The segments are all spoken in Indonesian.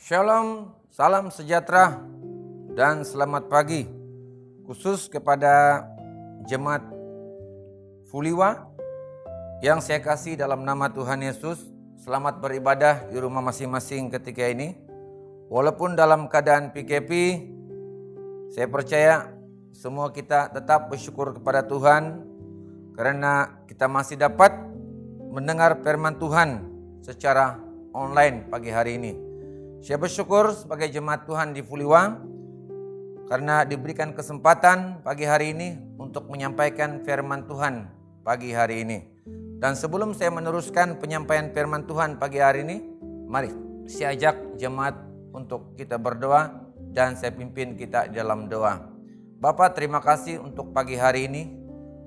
Shalom, salam sejahtera dan selamat pagi. Khusus kepada jemaat Fuliwa yang saya kasih dalam nama Tuhan Yesus. Selamat beribadah di rumah masing-masing ketika ini. Walaupun dalam keadaan PKP, saya percaya semua kita tetap bersyukur kepada Tuhan karena kita masih dapat mendengar firman Tuhan secara online pagi hari ini. Saya bersyukur sebagai jemaat Tuhan di Fuliwa karena diberikan kesempatan pagi hari ini untuk menyampaikan firman Tuhan pagi hari ini. Dan sebelum saya meneruskan penyampaian firman Tuhan pagi hari ini, mari saya ajak jemaat untuk kita berdoa dan saya pimpin kita dalam doa. Bapak, terima kasih untuk pagi hari ini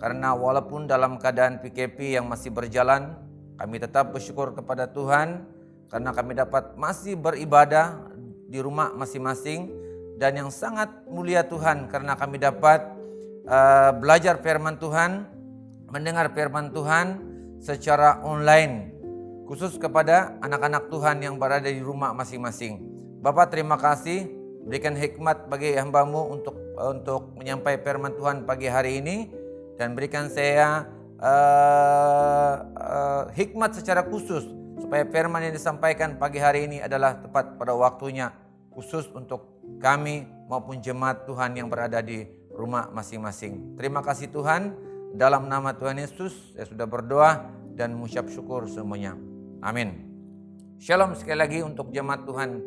karena walaupun dalam keadaan PKP yang masih berjalan, kami tetap bersyukur kepada Tuhan karena kami dapat masih beribadah di rumah masing-masing, dan yang sangat mulia Tuhan karena kami dapat belajar firman Tuhan, mendengar firman Tuhan secara online, khusus kepada anak-anak Tuhan yang berada di rumah masing-masing. Bapak, terima kasih, berikan hikmat bagi hamba-Mu untuk menyampaikan firman Tuhan pagi hari ini, dan berikan saya hikmat secara khusus supaya firman yang disampaikan pagi hari ini adalah tepat pada waktunya, khusus untuk kami maupun jemaat Tuhan yang berada di rumah masing-masing. Terima kasih Tuhan, dalam nama Tuhan Yesus saya sudah berdoa dan mengucap syukur semuanya. Amin. Shalom sekali lagi untuk jemaat Tuhan,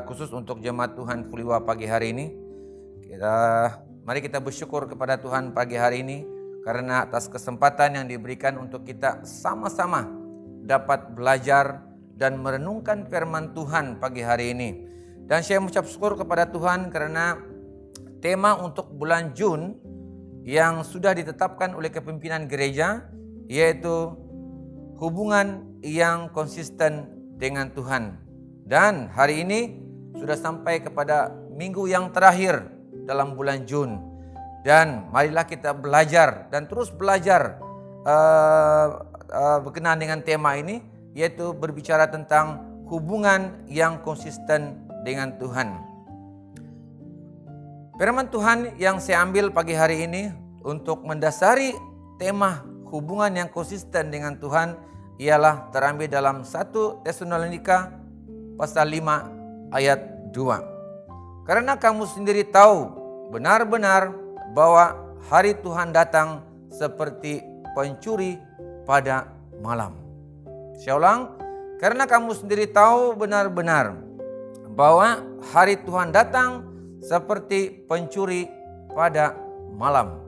khusus untuk jemaat Tuhan Fuliwa pagi hari ini. Mari kita bersyukur kepada Tuhan pagi hari ini karena atas kesempatan yang diberikan untuk kita sama-sama dapat belajar dan merenungkan firman Tuhan pagi hari ini. Dan saya mengucap syukur kepada Tuhan karena tema untuk bulan Jun yang sudah ditetapkan oleh kepimpinan gereja, yaitu hubungan yang konsisten dengan Tuhan. Dan hari ini sudah sampai kepada minggu yang terakhir dalam bulan Jun. Dan marilah kita belajar dan terus belajar berkenaan dengan tema ini, yaitu berbicara tentang hubungan yang konsisten dengan Tuhan. Firman Tuhan yang saya ambil pagi hari ini untuk mendasari tema hubungan yang konsisten dengan Tuhan ialah terambil dalam 1 Tesalonika pasal 5 ayat 2. Karena kamu sendiri tahu benar-benar bahwa hari Tuhan datang seperti pencuri pada malam. Saya ulang, karena kamu sendiri tahu benar-benar bahwa hari Tuhan datang seperti pencuri pada malam.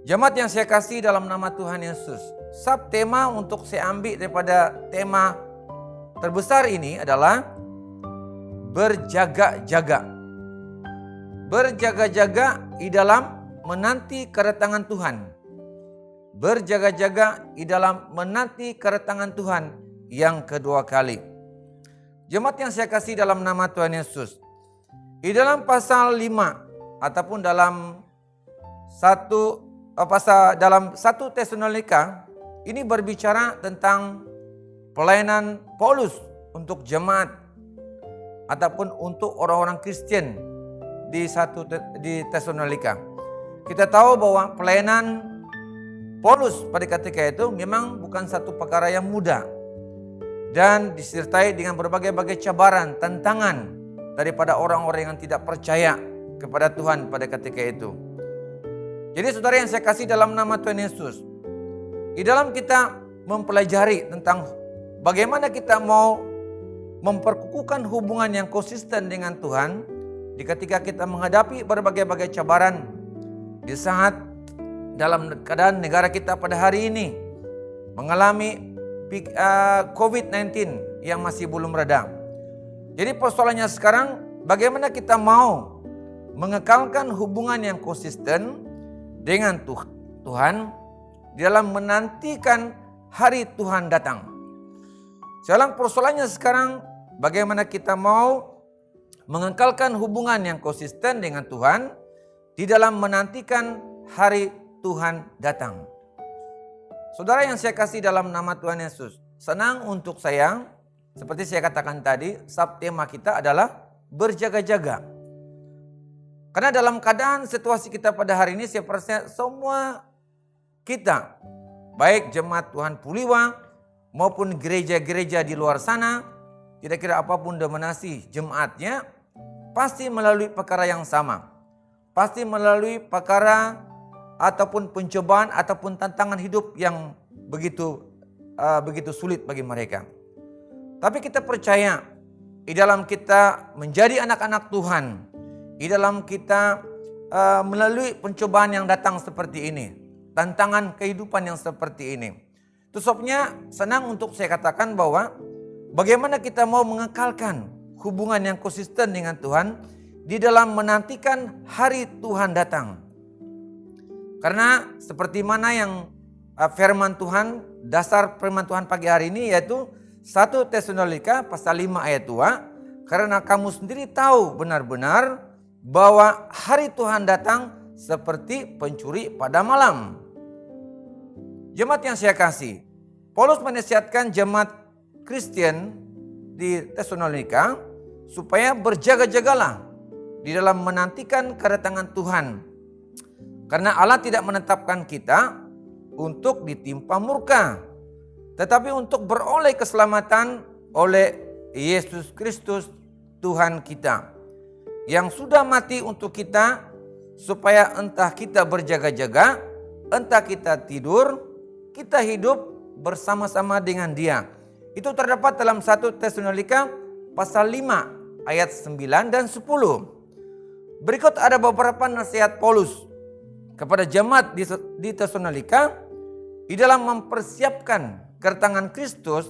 Jemaat yang saya kasih dalam nama Tuhan Yesus, subtema untuk saya ambil daripada tema terbesar ini adalah berjaga-jaga. Berjaga-jaga di dalam menanti kedatangan Tuhan. Berjaga-jaga di dalam menanti kedatangan Tuhan yang kedua kali. Jemaat yang saya kasih dalam nama Tuhan Yesus, di dalam pasal 5 ataupun dalam 1 Tesalonika ini berbicara tentang pelayanan Paulus untuk jemaat ataupun untuk orang-orang Kristen di Tesalonika. Kita tahu bahwa pelayanan Paulus pada ketika itu memang bukan satu perkara yang mudah dan disertai dengan berbagai-bagai cabaran, tantangan daripada orang-orang yang tidak percaya kepada Tuhan pada ketika itu. Jadi saudara yang saya kasih dalam nama Tuhan Yesus, di dalam kita mempelajari tentang bagaimana kita mau memperkukuhkan hubungan yang konsisten dengan Tuhan di ketika kita menghadapi berbagai-bagai cabaran di saat dalam keadaan negara kita pada hari ini mengalami COVID-19 yang masih belum reda. Jadi persoalannya sekarang, bagaimana kita mau mengekalkan hubungan yang konsisten dengan Tuhan di dalam menantikan hari Tuhan datang. Sekarang persoalannya sekarang, bagaimana kita mau mengekalkan hubungan yang konsisten dengan Tuhan di dalam menantikan hari Tuhan datang. Saudara yang saya kasih dalam nama Tuhan Yesus, senang untuk saya seperti saya katakan tadi, subtema kita adalah berjaga-jaga. Karena dalam keadaan situasi kita pada hari ini, saya percaya semua kita, baik jemaat Tuhan Puliwa maupun gereja-gereja di luar sana, tidak kira apapun dominasi jemaatnya, pasti melalui perkara yang sama. Pasti melalui perkara ataupun pencobaan ataupun tantangan hidup yang begitu sulit bagi mereka. Tapi kita percaya di dalam kita menjadi anak-anak Tuhan, di dalam kita melalui pencobaan yang datang seperti ini, tantangan kehidupan yang seperti ini. Itu sebabnya senang untuk saya katakan bahwa bagaimana kita mau mengekalkan hubungan yang konsisten dengan Tuhan di dalam menantikan hari Tuhan datang. Karena seperti mana yang firman Tuhan, dasar firman Tuhan pagi hari ini yaitu 1 Tesalonika pasal 5 ayat 2. Karena kamu sendiri tahu benar-benar bahwa hari Tuhan datang seperti pencuri pada malam. Jemaat yang saya kasih, Paulus menasihatkan jemaat Kristen di Tesalonika supaya berjaga-jagalah di dalam menantikan kedatangan Tuhan. Karena Allah tidak menetapkan kita untuk ditimpa murka, tetapi untuk beroleh keselamatan oleh Yesus Kristus Tuhan kita, yang sudah mati untuk kita, supaya entah kita berjaga-jaga, entah kita tidur, kita hidup bersama-sama dengan Dia. Itu terdapat dalam 1 Tesalonika pasal 5 ayat 9 dan 10. Berikut ada beberapa nasihat Paulus kepada jemaat di Tesalonika di dalam mempersiapkan kedatangan Kristus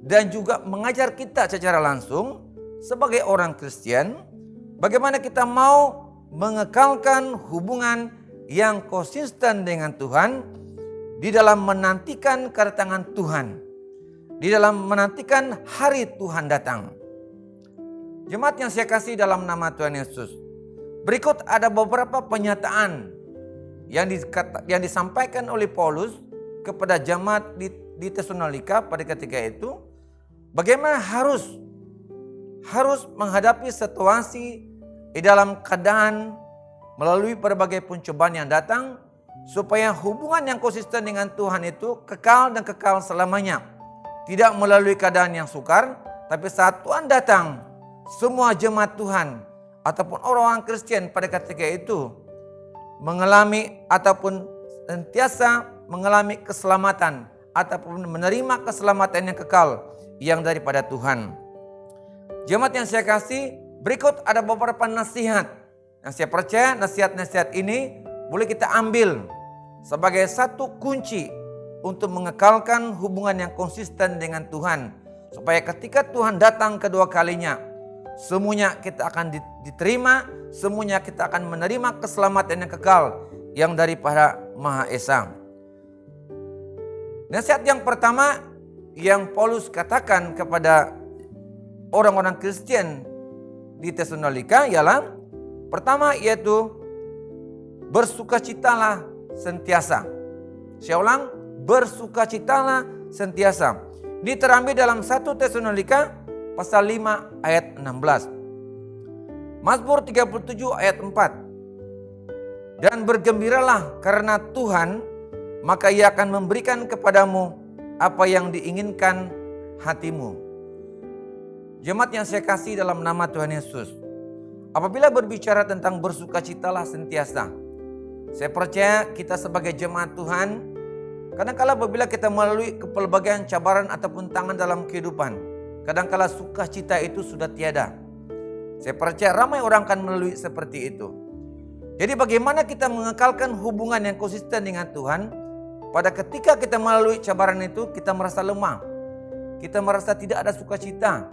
dan juga mengajar kita secara langsung sebagai orang Kristen bagaimana kita mau mengekalkan hubungan yang konsisten dengan Tuhan di dalam menantikan kedatangan Tuhan, di dalam menantikan hari Tuhan datang. Jemaat yang saya kasih dalam nama Tuhan Yesus, berikut ada beberapa pernyataan yang disampaikan oleh Paulus kepada jemaat di Tesalonika pada ketika itu, bagaimana harus menghadapi situasi di dalam keadaan melalui berbagai pencobaan yang datang, supaya hubungan yang konsisten dengan Tuhan itu kekal dan kekal selamanya. Tidak melalui keadaan yang sukar, tapi saat Tuhan datang, semua jemaat Tuhan ataupun orang-orang Kristen pada ketika itu mengalami ataupun sentiasa mengalami keselamatan ataupun menerima keselamatan yang kekal yang daripada Tuhan. Jemaat yang saya kasih, berikut ada beberapa nasihat yang saya percaya nasihat-nasihat ini boleh kita ambil sebagai satu kunci untuk mengekalkan hubungan yang konsisten dengan Tuhan, supaya ketika Tuhan datang kedua kalinya, semuanya kita akan diterima, semuanya kita akan menerima keselamatan yang kekal yang daripada Maha Esa. Nasihat yang pertama yang Paulus katakan kepada orang-orang Kristen di Tesalonika ialah pertama, yaitu bersukacitalah sentiasa. Saya ulang, bersukacitalah sentiasa. Ini terambil dalam 1 Tesalonika pasal 5 ayat 16. Mazmur 37 ayat 4. Dan bergembiralah karena Tuhan, maka Ia akan memberikan kepadamu apa yang diinginkan hatimu. Jemaat yang saya kasih dalam nama Tuhan Yesus, apabila berbicara tentang bersukacitalah sentiasa, saya percaya kita sebagai jemaat Tuhan, kadang-kala apabila kita melalui pelbagai cabaran ataupun tangan dalam kehidupan, kadang-kala sukacita itu sudah tiada. Saya percaya ramai orang akan melalui seperti itu. Jadi bagaimana kita mengekalkan hubungan yang konsisten dengan Tuhan pada ketika kita melalui cabaran itu, kita merasa lemah, kita merasa tidak ada sukacita,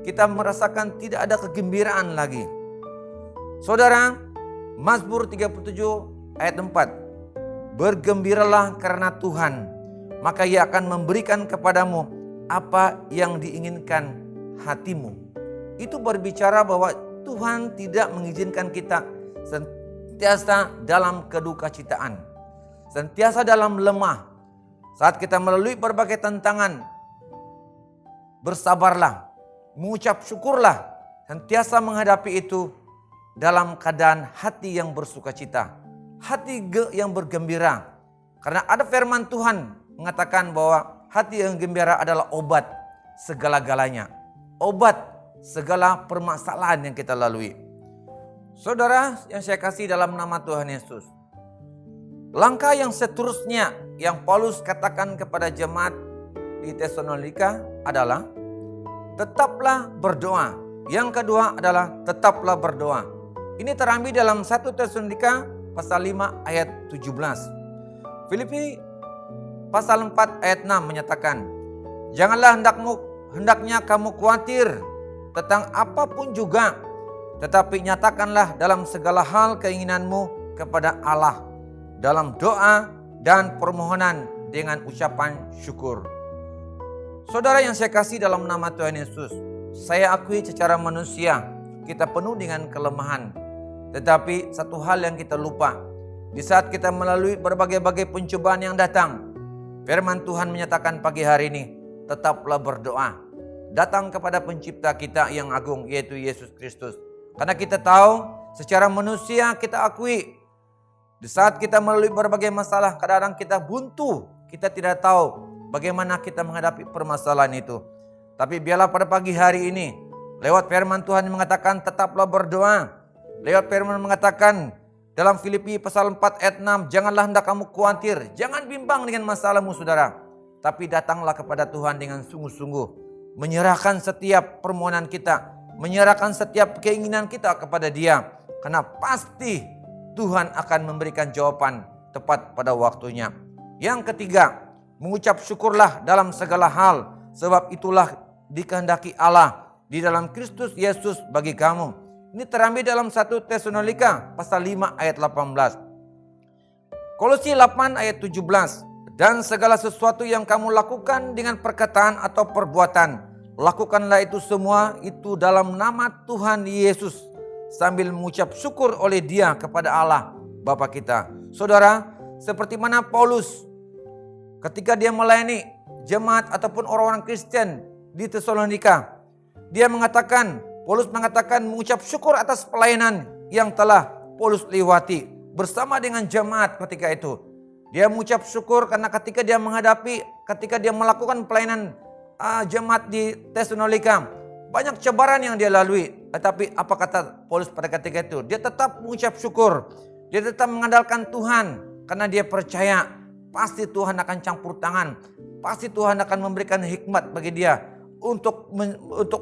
kita merasakan tidak ada kegembiraan lagi. Saudara, Mazmur 37 ayat 4. Bergembiralah karena Tuhan, maka Ia akan memberikan kepadamu apa yang diinginkan hatimu. Itu berbicara bahwa Tuhan tidak mengizinkan kita sentiasa dalam kedukacitaan, sentiasa dalam lemah. Saat kita melalui berbagai tantangan, bersabarlah, mengucap syukurlah, sentiasa menghadapi itu dalam keadaan hati yang bersukacita, hati yang bergembira. Karena ada firman Tuhan mengatakan bahwa hati yang gembira adalah obat segala-galanya, obat segala permasalahan yang kita lalui. Saudara yang saya kasih dalam nama Tuhan Yesus, langkah yang seterusnya yang Paulus katakan kepada jemaat di Tesalonika adalah tetaplah berdoa. Yang kedua adalah tetaplah berdoa. Ini terambil dalam 1 Tesalonika pasal 5 ayat 17. Filipi pasal 4 ayat 6 menyatakan, janganlah hendaknya kamu khawatir tentang apapun juga, tetapi nyatakanlah dalam segala hal keinginanmu kepada Allah dalam doa dan permohonan dengan ucapan syukur. Saudara yang saya kasih dalam nama Tuhan Yesus, saya akui secara manusia kita penuh dengan kelemahan. Tetapi satu hal yang kita lupa, di saat kita melalui berbagai-bagai pencobaan yang datang, firman Tuhan menyatakan pagi hari ini, tetaplah berdoa. Datang kepada pencipta kita yang agung, yaitu Yesus Kristus. Karena kita tahu secara manusia kita akui, di saat kita melalui berbagai masalah, kadang-kadang kita buntu, kita tidak tahu bagaimana kita menghadapi permasalahan itu. Tapi biarlah pada pagi hari ini, lewat firman Tuhan yang mengatakan tetaplah berdoa. Lewat firman mengatakan dalam Filipi pasal 4 ayat 6, janganlah hendak kamu khawatir, jangan bimbang dengan masalahmu saudara. Tapi datanglah kepada Tuhan dengan sungguh-sungguh, menyerahkan setiap permohonan kita, menyerahkan setiap keinginan kita kepada Dia. Karena pasti Tuhan akan memberikan jawaban tepat pada waktunya. Yang ketiga, mengucap syukurlah dalam segala hal, sebab itulah dikehendaki Allah di dalam Kristus Yesus bagi kamu. Ini terambil dalam 1 Tesalonika pasal 5 ayat 18. Kolose 8 ayat 17. Dan segala sesuatu yang kamu lakukan dengan perkataan atau perbuatan, lakukanlah itu semua itu dalam nama Tuhan Yesus, sambil mengucap syukur oleh Dia kepada Allah Bapa kita. Saudara, seperti mana Paulus ketika dia melayani jemaat ataupun orang-orang Kristen di Tesalonika, Paulus mengatakan mengucap syukur atas pelayanan yang telah Paulus lewati bersama dengan jemaat ketika itu. Dia mengucap syukur karena ketika dia melakukan pelayanan jemaat di Tesalonika, banyak cobaan yang dia lalui. Tetapi apa kata Paulus pada ketika itu? Dia tetap mengucap syukur. Dia tetap mengandalkan Tuhan karena dia percaya pasti Tuhan akan campur tangan. Pasti Tuhan akan memberikan hikmat bagi dia untuk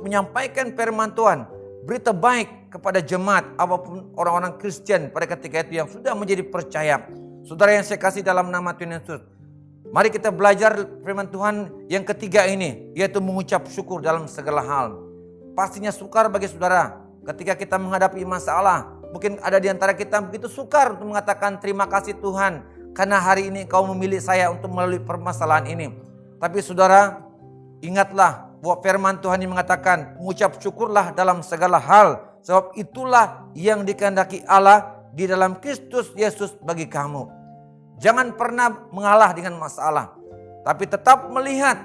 menyampaikan firman Tuhan, berita baik kepada jemaat apapun orang-orang Kristen pada ketika itu yang sudah menjadi percaya. Saudara yang saya kasih dalam nama Tuhan Yesus, mari kita belajar firman Tuhan yang ketiga ini, yaitu mengucap syukur dalam segala hal. Pastinya sukar bagi saudara ketika kita menghadapi masalah. Mungkin ada di antara kita begitu sukar untuk mengatakan terima kasih Tuhan karena hari ini Kau memilih saya untuk melalui permasalahan ini. Tapi saudara, ingatlah bahwa firman Tuhan yang mengatakan mengucap syukurlah dalam segala hal, sebab itulah yang dikehendaki Allah di dalam Kristus Yesus bagi kamu. Jangan pernah mengalah dengan masalah, tapi tetap melihat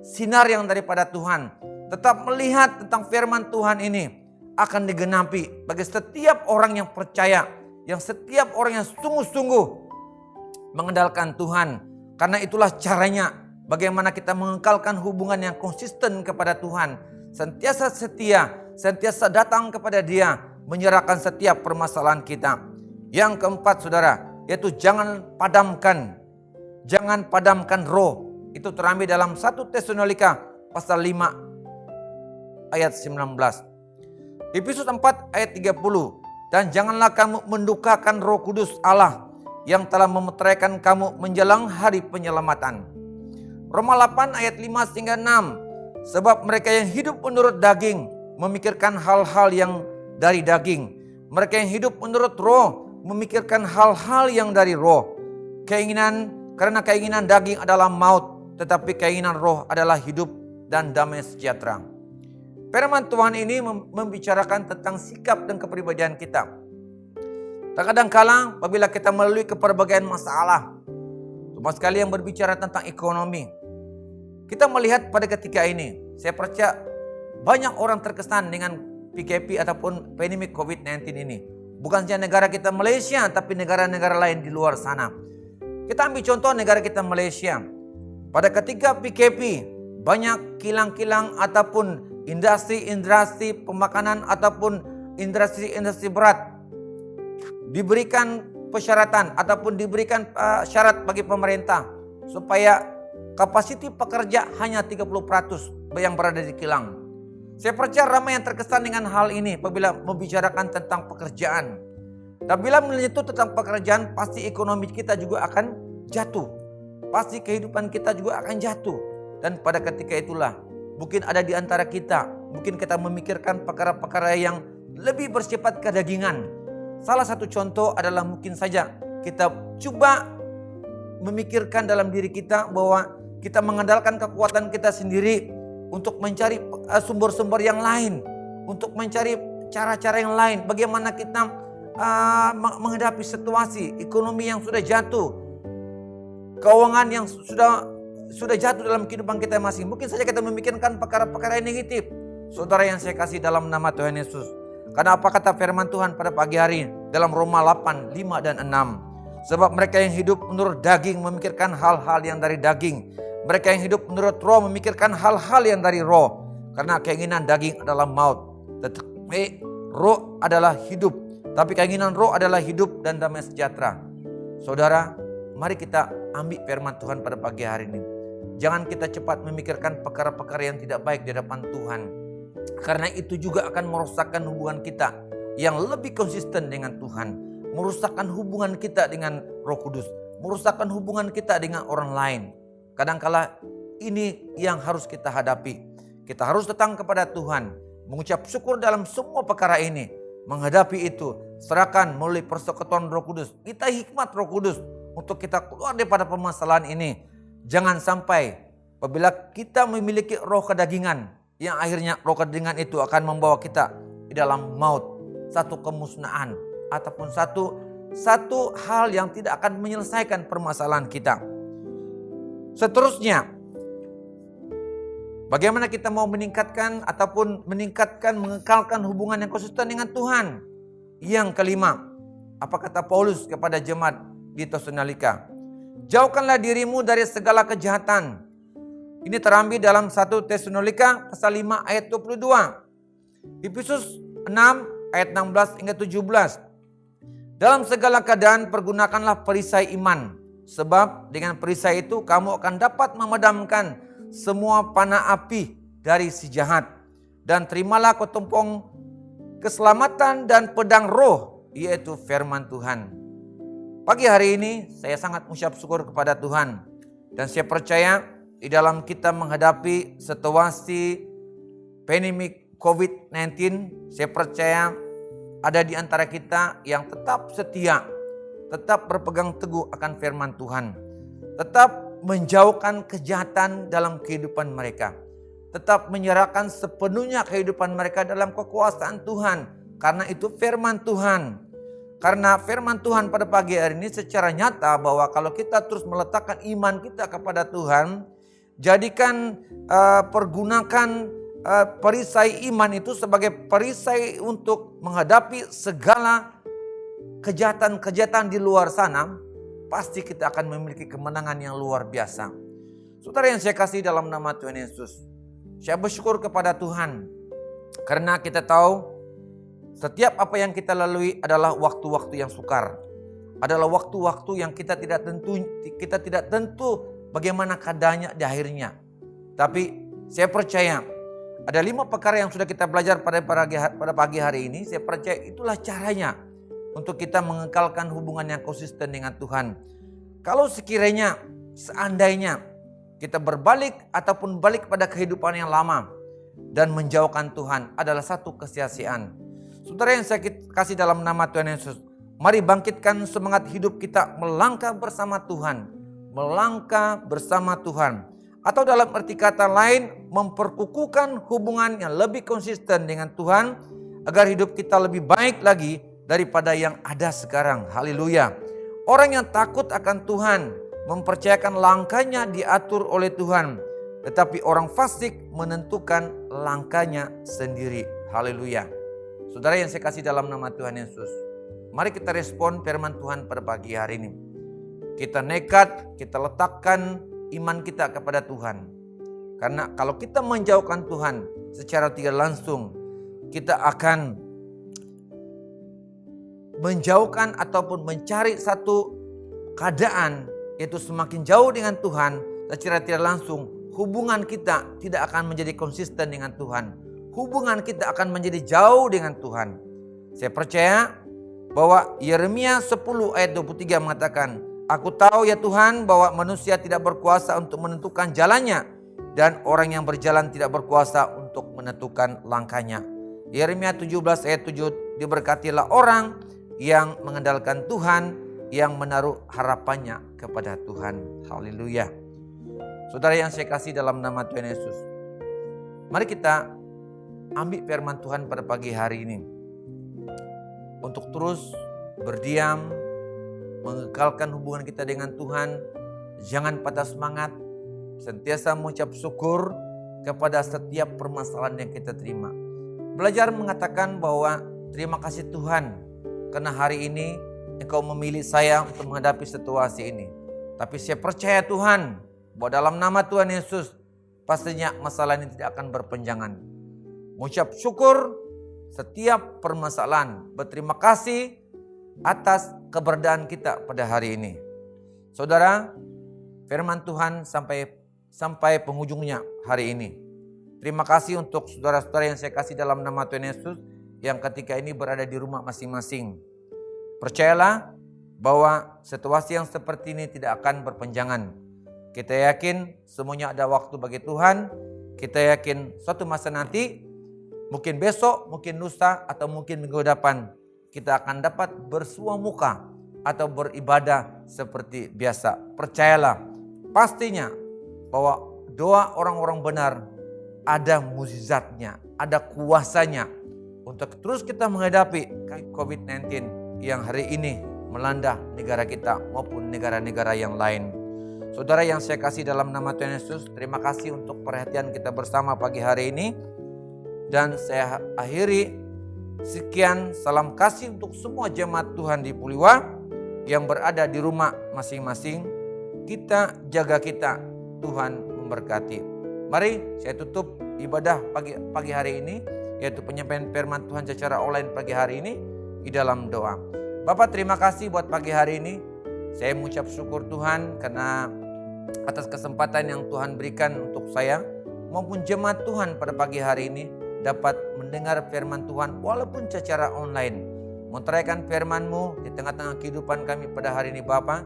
sinar yang daripada Tuhan. Tetap melihat tentang firman Tuhan ini akan digenapi bagi setiap orang yang percaya, yang setiap orang yang sungguh-sungguh mengandalkan Tuhan. Karena itulah caranya bagaimana kita mengekalkan hubungan yang konsisten kepada Tuhan. Sentiasa setia, sentiasa datang kepada Dia, menyerahkan setiap permasalahan kita. Yang keempat saudara, yaitu jangan padamkan roh. Itu terambil dalam 1 Tesalonika pasal 5 ayat 19. Efesus 4 ayat 30. Dan janganlah kamu mendukakan Roh Kudus Allah yang telah memeteraikan kamu menjelang hari penyelamatan. Roma 8 ayat 5 hingga 6. Sebab mereka yang hidup menurut daging memikirkan hal-hal yang dari daging. Mereka yang hidup menurut roh memikirkan hal-hal yang dari roh. Karena keinginan daging adalah maut, tetapi keinginan roh adalah hidup dan damai sejahtera. Firman Tuhan ini membicarakan tentang sikap dan kepribadian kita. Terkadang kala apabila kita melalui keberbagian masalah, terutama sekali yang berbicara tentang ekonomi, kita melihat pada ketika ini Saya percaya banyak orang terkesan dengan PKP ataupun pandemi COVID-19 ini. Bukan saja negara kita Malaysia, tapi negara-negara lain di luar sana. Kita ambil contoh negara kita Malaysia. Pada ketika PKP, banyak kilang-kilang ataupun industri-industri pemakanan ataupun industri-industri berat diberikan persyaratan ataupun diberikan syarat bagi pemerintah supaya kapasiti pekerja hanya 30% yang berada di kilang. Saya percaya ramai yang terkesan dengan hal ini apabila membicarakan tentang pekerjaan. Dan bila menyentuh tentang pekerjaan, pasti ekonomi kita juga akan jatuh. Pasti kehidupan kita juga akan jatuh. Dan pada ketika itulah, mungkin ada di antara kita, mungkin kita memikirkan perkara-perkara yang lebih bersifat kedagingan. Salah satu contoh adalah mungkin saja kita coba memikirkan dalam diri kita bahwa kita mengandalkan kekuatan kita sendiri untuk mencari sumber-sumber yang lain, untuk mencari cara-cara yang lain. Bagaimana kita menghadapi situasi ekonomi yang sudah jatuh, keuangan yang sudah jatuh dalam kehidupan kita masing. Mungkin saja kita memikirkan perkara-perkara yang negatif. Saudara yang saya kasih dalam nama Tuhan Yesus. Karena apa kata firman Tuhan pada pagi hari dalam Roma 8, 5 dan 6. Sebab mereka yang hidup menurut daging memikirkan hal-hal yang dari daging. Mereka yang hidup menurut roh memikirkan hal-hal yang dari roh. Karena keinginan daging adalah maut. Tetapi roh adalah hidup. Tapi keinginan roh adalah hidup dan damai sejahtera. Saudara, mari kita ambil firman Tuhan pada pagi hari ini. Jangan kita cepat memikirkan perkara-perkara yang tidak baik di hadapan Tuhan. Karena itu juga akan merusakkan hubungan kita yang lebih konsisten dengan Tuhan. Merusakkan hubungan kita dengan Roh Kudus. Merusakkan hubungan kita dengan orang lain. Kadangkala ini yang harus kita hadapi. Kita harus datang kepada Tuhan. Mengucap syukur dalam semua perkara ini. Menghadapi itu. Serahkan melalui persekutuan Roh Kudus. Kita hikmat Roh Kudus untuk kita keluar daripada permasalahan ini. Jangan sampai apabila kita memiliki roh kedagingan, yang akhirnya roh kedagingan itu akan membawa kita di dalam maut, satu kemusnahan ataupun satu hal yang tidak akan menyelesaikan permasalahan kita. Seterusnya, bagaimana kita mau meningkatkan mengekalkan hubungan yang konsisten dengan Tuhan? Yang kelima, apa kata Paulus kepada jemaat di Tesalonika? Jauhkanlah dirimu dari segala kejahatan. Ini terambil dalam 1 Tesalonika pasal 5 ayat 22. Efesus 6 ayat 16 hingga 17. Dalam segala keadaan pergunakanlah perisai iman. Sebab dengan perisai itu kamu akan dapat memadamkan semua panah api dari si jahat. Dan terimalah ketumpong keselamatan dan pedang roh, yaitu firman Tuhan. Pagi hari ini saya sangat mengucap syukur kepada Tuhan. Dan saya percaya di dalam kita menghadapi situasi pandemi COVID-19, saya percaya ada di antara kita yang tetap setia, tetap berpegang teguh akan firman Tuhan. Tetap menjauhkan kejahatan dalam kehidupan mereka. Tetap menyerahkan sepenuhnya kehidupan mereka dalam kekuasaan Tuhan. Karena itu firman Tuhan. Karena firman Tuhan pada pagi hari ini secara nyata bahwa kalau kita terus meletakkan iman kita kepada Tuhan, jadikan pergunakan perisai iman itu sebagai perisai untuk menghadapi segala kejahatan-kejahatan di luar sana, pasti kita akan memiliki kemenangan yang luar biasa. Saudara yang saya kasih dalam nama Tuhan Yesus, saya bersyukur kepada Tuhan karena kita tahu setiap apa yang kita lalui adalah waktu-waktu yang sukar. Adalah waktu-waktu yang kita tidak tentu bagaimana keadaannya di akhirnya. Tapi saya percaya ada 5 perkara yang sudah kita belajar pada pagi hari ini. Saya percaya itulah caranya untuk kita mengekalkan hubungan yang konsisten dengan Tuhan. Kalau sekiranya, seandainya kita berbalik ataupun balik pada kehidupan yang lama dan menjauhkan Tuhan adalah satu kesia-siaan. Saudara yang saya kasih dalam nama Tuhan Yesus, mari bangkitkan semangat hidup kita melangkah bersama Tuhan. Melangkah bersama Tuhan. Atau dalam arti kata lain, memperkukuhkan hubungan yang lebih konsisten dengan Tuhan agar hidup kita lebih baik lagi daripada yang ada sekarang. Haleluya. Orang yang takut akan Tuhan, mempercayakan langkahnya diatur oleh Tuhan. Tetapi orang fasik menentukan langkahnya sendiri. Haleluya. Saudara yang saya kasih dalam nama Tuhan Yesus, mari kita respon firman Tuhan pada pagi hari ini. Kita nekat, kita letakkan iman kita kepada Tuhan. Karena kalau kita menjauhkan Tuhan secara tidak langsung, kita akan menjauhkan ataupun mencari satu keadaan, yaitu semakin jauh dengan Tuhan secara tidak langsung, hubungan kita tidak akan menjadi konsisten dengan Tuhan. Hubungan kita akan menjadi jauh dengan Tuhan. Saya percaya bahwa Yeremia 10 ayat 23 mengatakan, "Aku tahu ya Tuhan bahwa manusia tidak berkuasa untuk menentukan jalannya, dan orang yang berjalan tidak berkuasa untuk menentukan langkahnya." Yeremia 17 ayat 7, "Diberkatilah orang yang mengandalkan Tuhan, yang menaruh harapannya kepada Tuhan." Haleluya. Saudara yang saya kasih dalam nama Tuhan Yesus, mari kita ambil firman Tuhan pada pagi hari ini untuk terus berdiam, mengekalkan hubungan kita dengan Tuhan. Jangan patah semangat, sentiasa mengucap syukur kepada setiap permasalahan yang kita terima. Belajar mengatakan bahwa terima kasih Tuhan karena hari ini Engkau memilih saya untuk menghadapi situasi ini. Tapi saya percaya Tuhan bahwa dalam nama Tuhan Yesus pastinya masalah ini tidak akan berpenjangan. Mengucap syukur setiap permasalahan. Berterima kasih atas keberadaan kita pada hari ini. Saudara, firman Tuhan sampai penghujungnya hari ini. Terima kasih untuk saudara-saudara yang saya kasih dalam nama Tuhan Yesus yang ketika ini berada di rumah masing-masing. Percayalah bahwa situasi yang seperti ini tidak akan berpenjangan. Kita yakin semuanya ada waktu bagi Tuhan. Kita yakin suatu masa nanti, mungkin besok, mungkin lusa, atau mungkin minggu depan, kita akan dapat bersua muka atau beribadah seperti biasa. Percayalah, pastinya bahwa doa orang-orang benar ada mukjizatnya, ada kuasanya untuk terus kita menghadapi COVID-19 yang hari ini melanda negara kita maupun negara-negara yang lain. Saudara yang saya kasih dalam nama Tuhan Yesus, terima kasih untuk perhatian kita bersama pagi hari ini. Dan saya akhiri, sekian salam kasih untuk semua jemaat Tuhan di Puliwa yang berada di rumah masing-masing. Kita jaga kita, Tuhan memberkati. Mari saya tutup ibadah pagi hari ini, yaitu penyampaian firman Tuhan secara online pagi hari ini di dalam doa. Bapak, terima kasih buat pagi hari ini. Saya mengucap syukur Tuhan karena atas kesempatan yang Tuhan berikan untuk saya maupun jemaat Tuhan pada pagi hari ini dapat mendengar firman Tuhan walaupun secara online. Meneraikan firman-Mu di tengah-tengah kehidupan kami pada hari ini Bapa,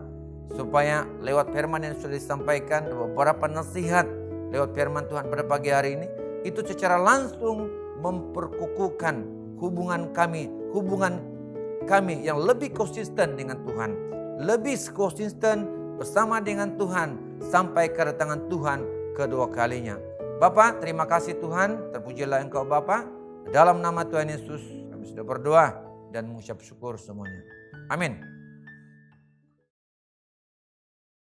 supaya lewat firman yang sudah disampaikan, beberapa nasihat lewat firman Tuhan pada pagi hari ini, itu secara langsung memperkukuhkan hubungan kami yang lebih konsisten dengan Tuhan, lebih konsisten bersama dengan Tuhan sampai kedatangan Tuhan kedua kalinya. Bapa, terima kasih Tuhan, terpujilah Engkau Bapa. Dalam nama Tuhan Yesus kami sudah berdoa dan mengucap syukur semuanya. Amin.